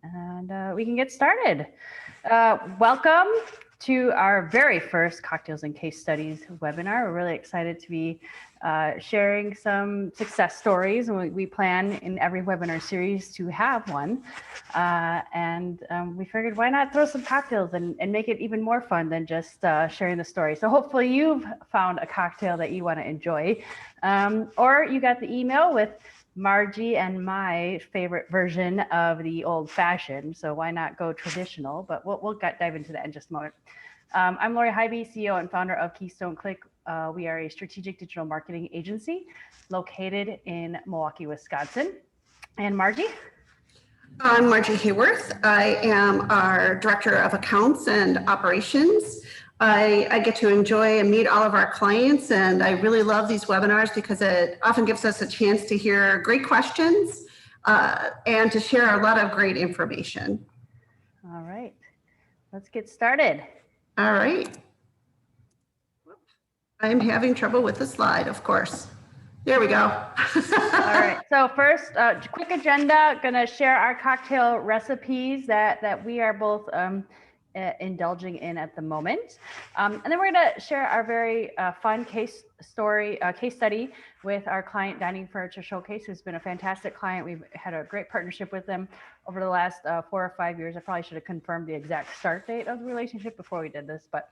and we can get started. Welcome to our very first Cocktails and Case Studies webinar. We're really excited to be sharing some success stories, and we plan in every webinar series to have one. We figured, why not throw some cocktails and make it even more fun than just sharing the story. So hopefully you've found a cocktail that you want to enjoy, or you got the email with Margie and my favorite version of the old fashioned. So why not go traditional? But we'll dive into that in just a moment. I'm Lori Hybe, CEO and founder of Keystone Click. We are a strategic digital marketing agency located in Milwaukee, Wisconsin. And Margie? I'm Margie Hayworth. I am our Director of Accounts and Operations. I get to enjoy and meet all of our clients, and I really love these webinars because it often gives us a chance to hear great questions and to share a lot of great information. All right, let's get started. All right. I'm having trouble with the slide, of course. There we go. All right, so first, quick agenda, gonna share our cocktail recipes that we are both indulging in at the moment. And then we're gonna share our very fun case study with our client Dining Furniture Showcase, who's been a fantastic client. We've had a great partnership with them over the last 4 or 5 years. I probably should have confirmed the exact start date of the relationship before we did this, but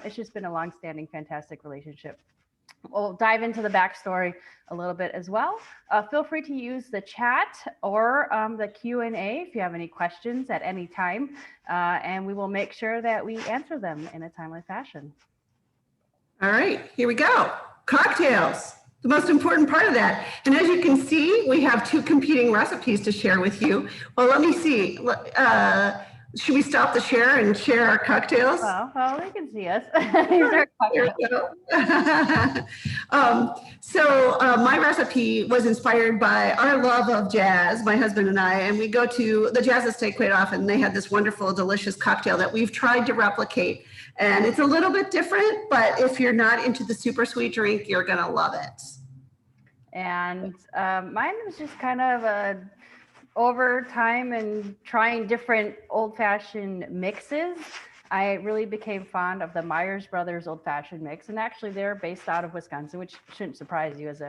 it's just been a long-standing, fantastic relationship. We'll dive into the backstory a little bit as well. Feel free to use the chat or the Q&A if you have any questions at any time, and we will make sure that we answer them in a timely fashion. All right, here we go. Cocktails, the most important part of that. And as you can see, we have 2 competing recipes to share with you. Well, let me see. Should we stop the share and share our cocktails? Well, they can see us. My recipe was inspired by our love of jazz, my husband and I, and we go to the Jazz Estate quite often. They had this wonderful, delicious cocktail that we've tried to replicate. And it's a little bit different, but if you're not into the super sweet drink, you're gonna love it. And mine was just kind of over time and trying different old-fashioned mixes, I really became fond of the Myers Brothers Old Fashioned Mix. And actually they're based out of Wisconsin, which shouldn't surprise you, as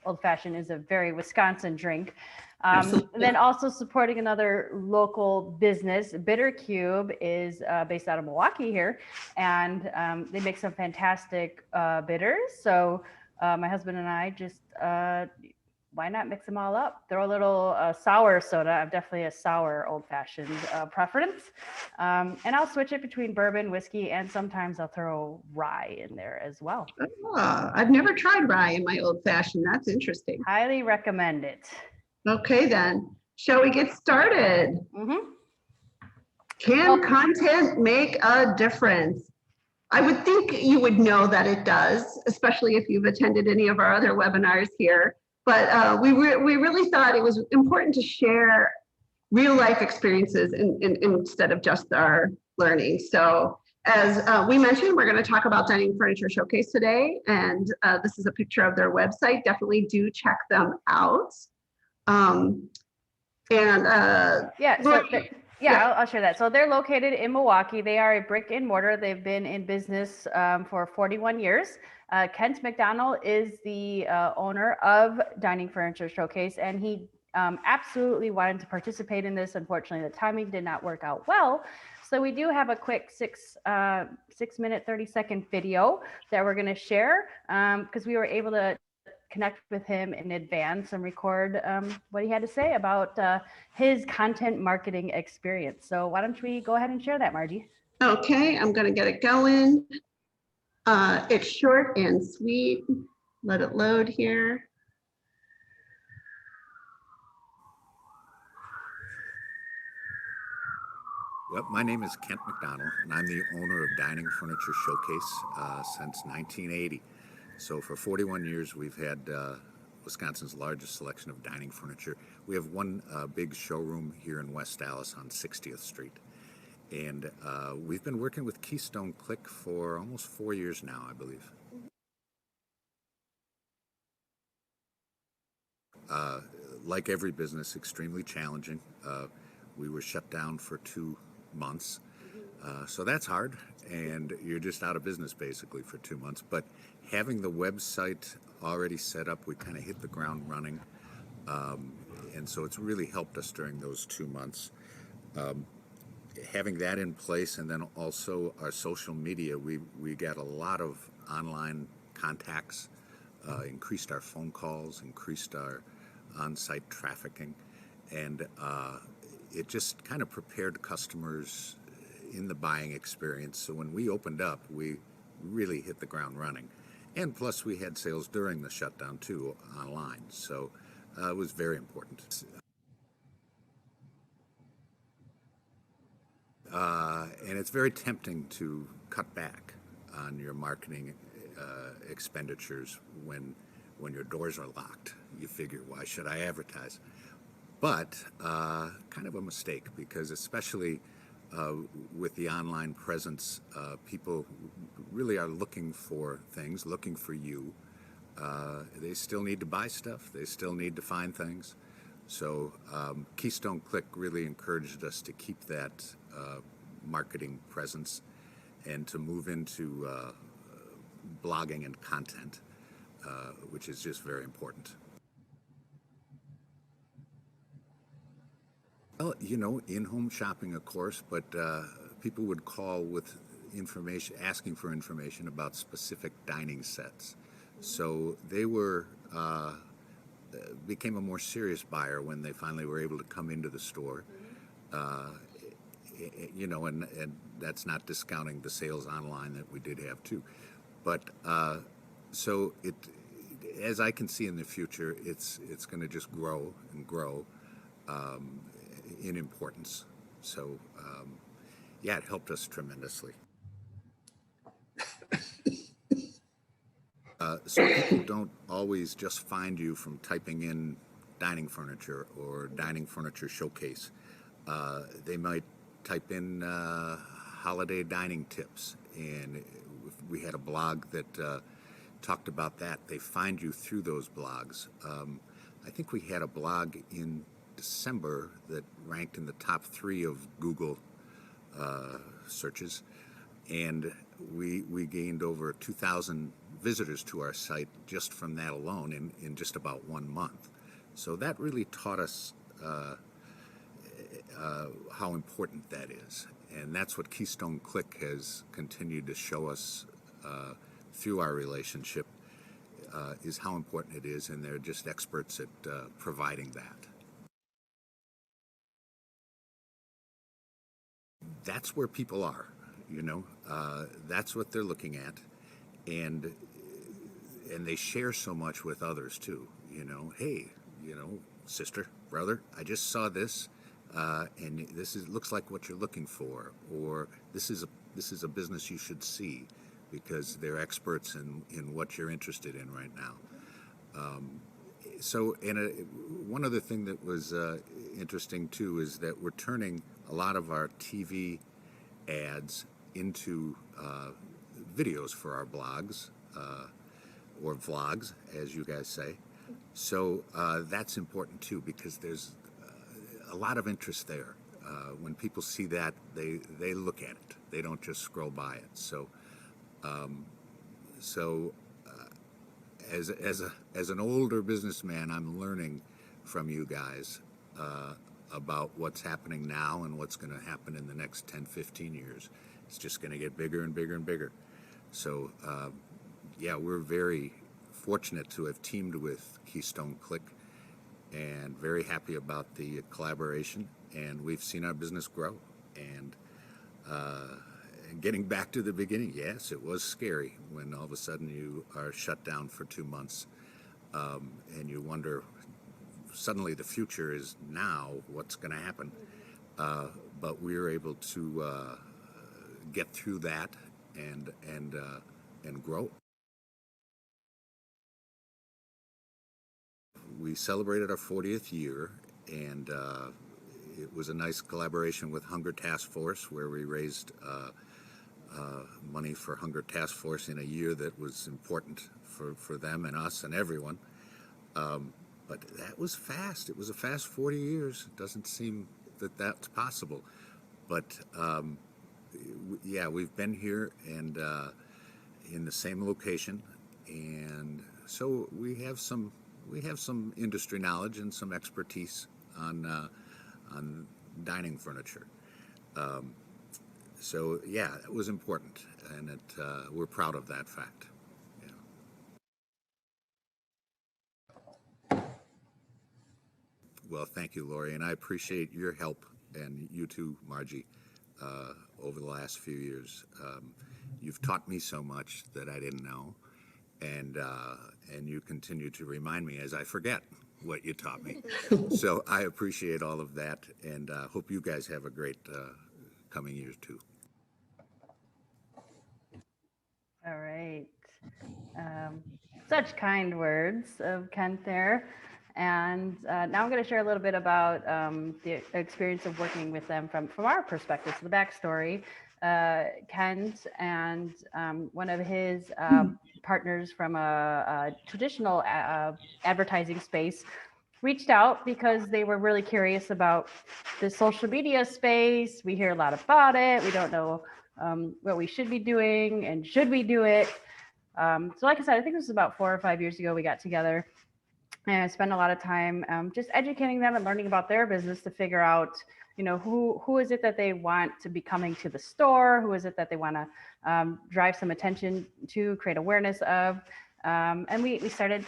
old fashioned is a very Wisconsin drink. And then also supporting another local business, Bitter Cube is based out of Milwaukee here. And they make some fantastic bitters. So my husband and I just, why not mix them all up? Throw a little sour soda. I'm definitely a sour old-fashioned preference. And I'll switch it between bourbon, whiskey, and sometimes I'll throw rye in there as well. Oh, I've never tried rye in my old-fashioned. That's interesting. Highly recommend it. Okay, then. Shall we get started? Mm-hmm. Can content make a difference? I would think you would know that it does, especially if you've attended any of our other webinars here. But we really thought it was important to share real life experiences instead of just our learning. So as we mentioned, we're going to talk about Dining Furniture Showcase today. And this is a picture of their website. Definitely do check them out. I'll share that. So they're located in Milwaukee. They are a brick and mortar. They've been in business for 41 years. Kent McDonald is the owner of Dining Furniture Showcase, and he absolutely wanted to participate in this. Unfortunately, the timing did not work out well. So we do have a quick 6 minute, 30-second video that we're going to share because we were able to connect with him in advance and record what he had to say about his content marketing experience. So why don't we go ahead and share that, Margie? Okay, I'm going to get it going. It's short and sweet. Let it load here. Yep, my name is Kent McDonald, and I'm the owner of Dining Furniture Showcase since 1980. So for 41 years, we've had Wisconsin's largest selection of dining furniture. We have one big showroom here in West Dallas on 60th Street. And we've been working with Keystone Click for almost 4 years now, I believe. Like every business, extremely challenging. we were shut down for 2 months. So that's hard, and you're just out of business basically for 2 months. But having the website already set up, we kind of hit the ground running. And so it's really helped us during those 2 months. Having that in place, and then also our social media, we got a lot of online contacts, increased our phone calls, increased our on-site trafficking, and it just kind of prepared customers in the buying experience. So when we opened up, we really hit the ground running. And plus we had sales during the shutdown too, online. So it was very important. And it's very tempting to cut back on your marketing expenditures when your doors are locked. You figure, why should I advertise? But kind of a mistake, because especially with the online presence, people really are looking for things, looking for you. They still need to buy stuff. They still need to find things. So Keystone Click really encouraged us to keep that marketing presence and to move into blogging and content, which is just very important. Well, in-home shopping, of course, but people would call with information, asking for information about specific dining sets. So they became a more serious buyer when they finally were able to come into the store. And that's not discounting the sales online that we did have too. But so as I can see in the future, it's going to just grow and grow in importance. So it helped us tremendously. So people don't always just find you from typing in dining furniture or dining furniture showcase. They might type in holiday dining tips, and we had a blog that talked about that. They find you through those blogs. I think we had a blog in December that ranked in the top 3 of Google searches, and we gained over 2,000 visitors to our site just from that alone in just about 1 month. So that really taught us how important that is, and that's what Keystone Click has continued to show us through our relationship, is how important it is, and they're just experts at providing that. That's where people are, that's what they're looking at, and they share so much with others too. Hey, sister, brother, I just saw this, and looks like what you're looking for, or this is a business you should see, because they're experts in what you're interested in right now. One other thing that was interesting too is that we're turning a lot of our TV ads into videos for our blogs, or vlogs, as you guys say. So that's important too, because there's a lot of interest there. When people see that, they look at it. They don't just scroll by it. So as an older businessman, I'm learning from you guys about what's happening now and what's going to happen in the next 10, 15 years. It's just going to get bigger and bigger and bigger. So we're very fortunate to have teamed with Keystone Click, and very happy about the collaboration, and we've seen our business grow. And getting back to the beginning, yes, it was scary when all of a sudden you are shut down for 2 months, and you wonder, suddenly the future is now, what's going to happen? But we were able to get through that and grow. We celebrated our 40th year, and it was a nice collaboration with Hunger Task Force, where we raised money for Hunger Task Force in a year that was important for them and us and everyone. But that was fast. It was a fast 40 years. It doesn't seem that that's possible. But yeah, we've been here and in the same location, and so we have some industry knowledge and some expertise on dining furniture. So yeah, it was important, and we're proud of that fact. Yeah. Well, thank you, Lori, and I appreciate your help, and you too, Margie, over the last few years. You've taught me so much that I didn't know, and you continue to remind me as I forget what you taught me. So I appreciate all of that, and hope you guys have a great coming years too. All right. Such kind words of Kent there. And now I'm going to share a little bit about the experience of working with them from our perspective. So the backstory, Kent and one of his partners from a traditional advertising space reached out because they were really curious about the social media space. We hear a lot about it. We don't know what we should be doing and should we do it. So like I said, I think this was about 4 or 5 years ago we got together and I spent a lot of time just educating them and learning about their business to figure out, you know, who is it that they want to be coming to the store? Who is it that they want to drive some attention to, create awareness of? And we started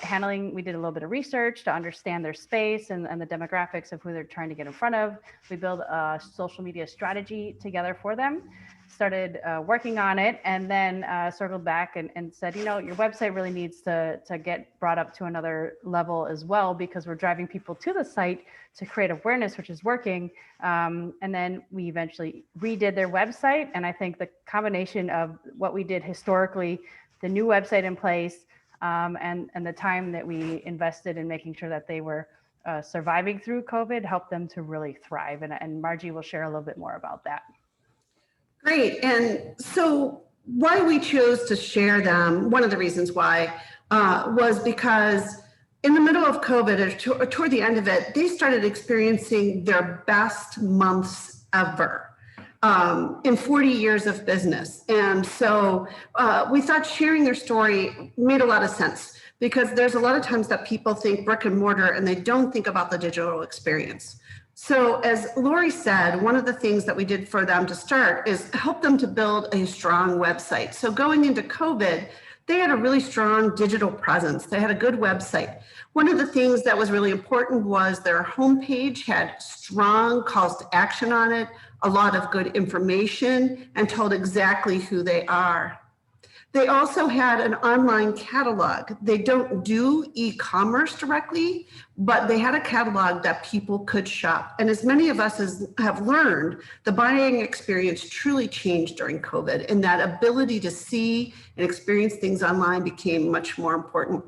we did a little bit of research to understand their space and the demographics of who they're trying to get in front of. We built a social media strategy together for them, started working on it, and then circled back and said, you know, your website really needs to get brought up to another level as well, because we're driving people to the site to create awareness, which is working. And then we eventually redid their website. And I think the combination of what we did historically, the new website in place, and the time that we invested in making sure that they were surviving through COVID helped them to really thrive. And Margie will share a little bit more about that. Great. And so why we chose to share them, one of the reasons why was because in the middle of COVID, or toward the end of it, they started experiencing their best months ever in 40 years of business. And so we thought sharing their story made a lot of sense, because there's a lot of times that people think brick and mortar and they don't think about the digital experience. So as Lori said, one of the things that we did for them to start is help them to build a strong website. So going into COVID, they had a really strong digital presence. They had a good website. One of the things that was really important was their homepage had strong calls to action on it, a lot of good information, and told exactly who they are. They also had an online catalog. They don't do e-commerce directly, but they had a catalog that people could shop. And as many of us have learned, the buying experience truly changed during COVID, and that ability to see and experience things online became much more important.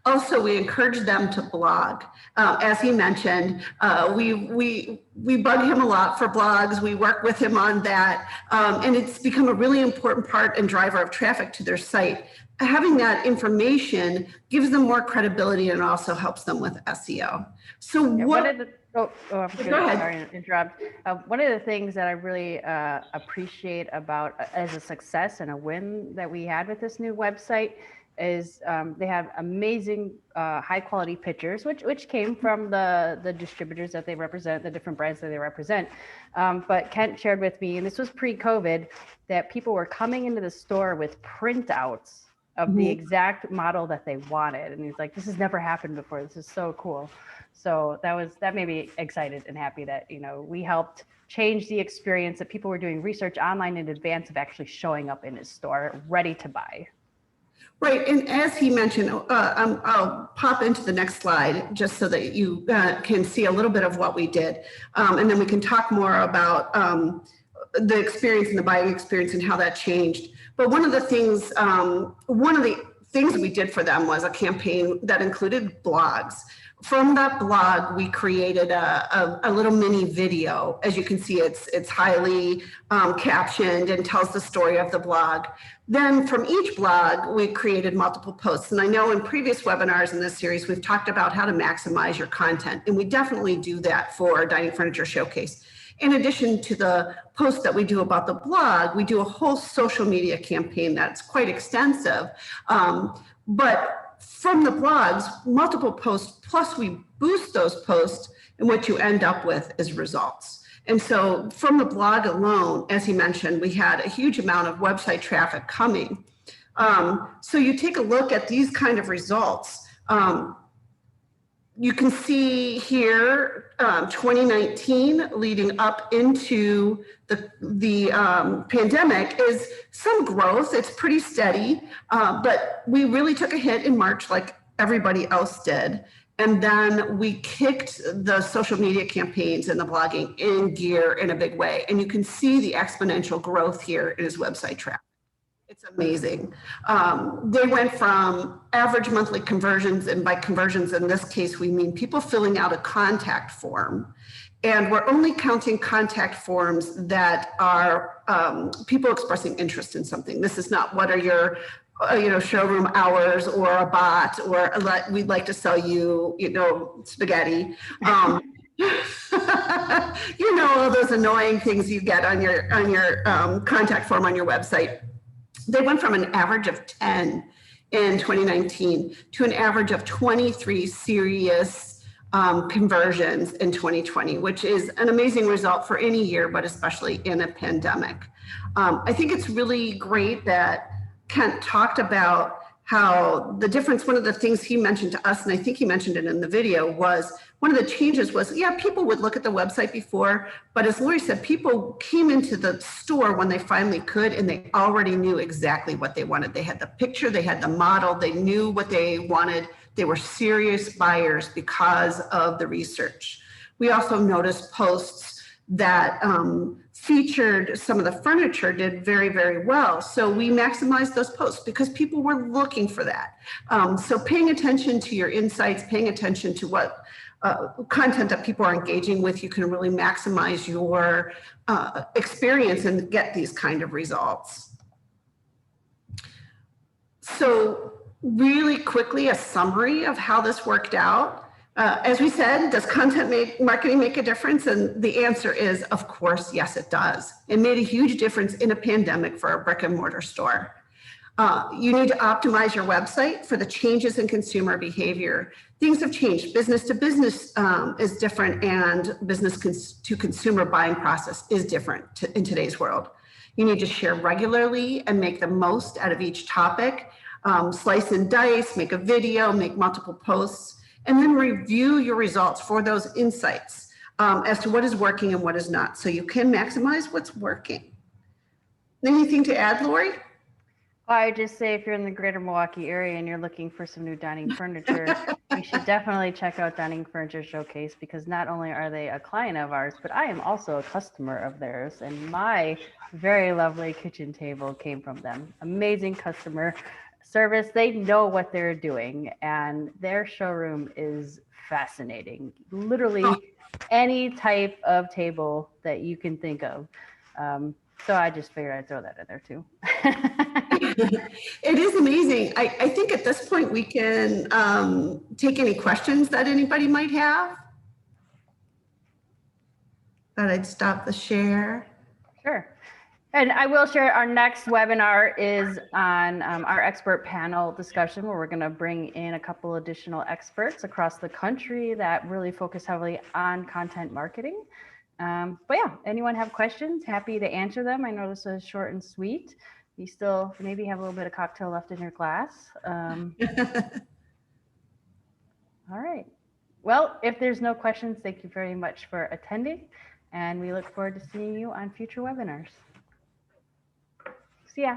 Also, we encourage them to blog. As he mentioned, we bug him a lot for blogs. We work with him on that. And it's become a really important part and driver of traffic to their site. Having that information gives them more credibility and also helps them with SEO. So Go ahead. Sorry to interrupt. One of the things that I really appreciate about as a success and a win that we had with this new website is they have amazing high quality pictures, which came from the distributors that they represent, the different brands that they represent. But Kent shared with me, and this was pre-COVID, that people were coming into the store with printouts of the exact model that they wanted. And he's like, this has never happened before. This is so cool. So that made me excited and happy that, you know, we helped change the experience, that people were doing research online in advance of actually showing up in his store ready to buy. Right, and as he mentioned, I'll pop into the next slide just so that you can see a little bit of what we did. And then we can talk more about the experience and the buying experience and how that changed. But one of the things we did for them was a campaign that included blogs. from that blog, we created a little mini video. As you can see, it's highly captioned and tells the story of the blog. Then from each blog, we created multiple posts. And I know in previous webinars in this series, we've talked about how to maximize your content. And we definitely do that for Dining Furniture Showcase. In addition to the posts that we do about the blog, we do a whole social media campaign that's quite extensive. But from the blogs, multiple posts, plus we boost those posts, and what you end up with is results. And so from the blog alone, as he mentioned, we had a huge amount of website traffic coming. So you take a look at these kind of results. You can see here 2019 leading up into the pandemic is some growth. It's pretty steady, but we really took a hit in March like everybody else did. And then we kicked the social media campaigns and the blogging in gear in a big way. And you can see the exponential growth here in his website traffic. It's amazing. They went from average monthly conversions, and by conversions in this case, we mean people filling out a contact form. And we're only counting contact forms that are people expressing interest in something. This is not what are your showroom hours or a bot or we'd like to sell you, spaghetti. All those annoying things you get on your contact form on your website. They went from an average of 10 in 2019 to an average of 23 serious conversions in 2020, which is an amazing result for any year, but especially in a pandemic. I think it's really great that Kent talked about how the difference, one of the things he mentioned to us, and I think he mentioned it in the video, was one of the changes was, people would look at the website before, but as Lori said, people came into the store when they finally could, and they already knew exactly what they wanted. They had the picture, they had the model, they knew what they wanted. They were serious buyers because of the research. We also noticed posts that featured some of the furniture did very, very well. So we maximized those posts because people were looking for that. So paying attention to your insights, paying attention to what content that people are engaging with, you can really maximize your experience and get these kind of results. So really quickly, a summary of how this worked out. As we said, does content marketing make a difference? And the answer is, of course, yes, it does. It made a huge difference in a pandemic for a brick and mortar store. You need to optimize your website for the changes in consumer behavior. Things have changed. Business to business is different, and business to consumer buying process is different in today's world. You need to share regularly and make the most out of each topic. Slice and dice, make a video, make multiple posts, and then review your results for those insights as to what is working and what is not, so you can maximize what's working. Anything to add, Lori? Well, I would just say if you're in the greater Milwaukee area and you're looking for some new dining furniture, you should definitely check out Dining Furniture Showcase, because not only are they a client of ours, but I am also a customer of theirs, and my very lovely kitchen table came from them. Amazing customer service. They know what they're doing, and their showroom is fascinating. Literally any type of table that you can think of. So I just figured I'd throw that in there too. It is amazing. I think at this point we can take any questions that anybody might have. Thought I'd stop the share. Sure. And I will share our next webinar is on our expert panel discussion, where we're going to bring in a couple additional experts across the country that really focus heavily on content marketing. But yeah, anyone have questions? Happy to answer them. I know this is short and sweet. You still maybe have a little bit of cocktail left in your glass. All right. Well, if there's no questions, thank you very much for attending, and we look forward to seeing you on future webinars. See ya.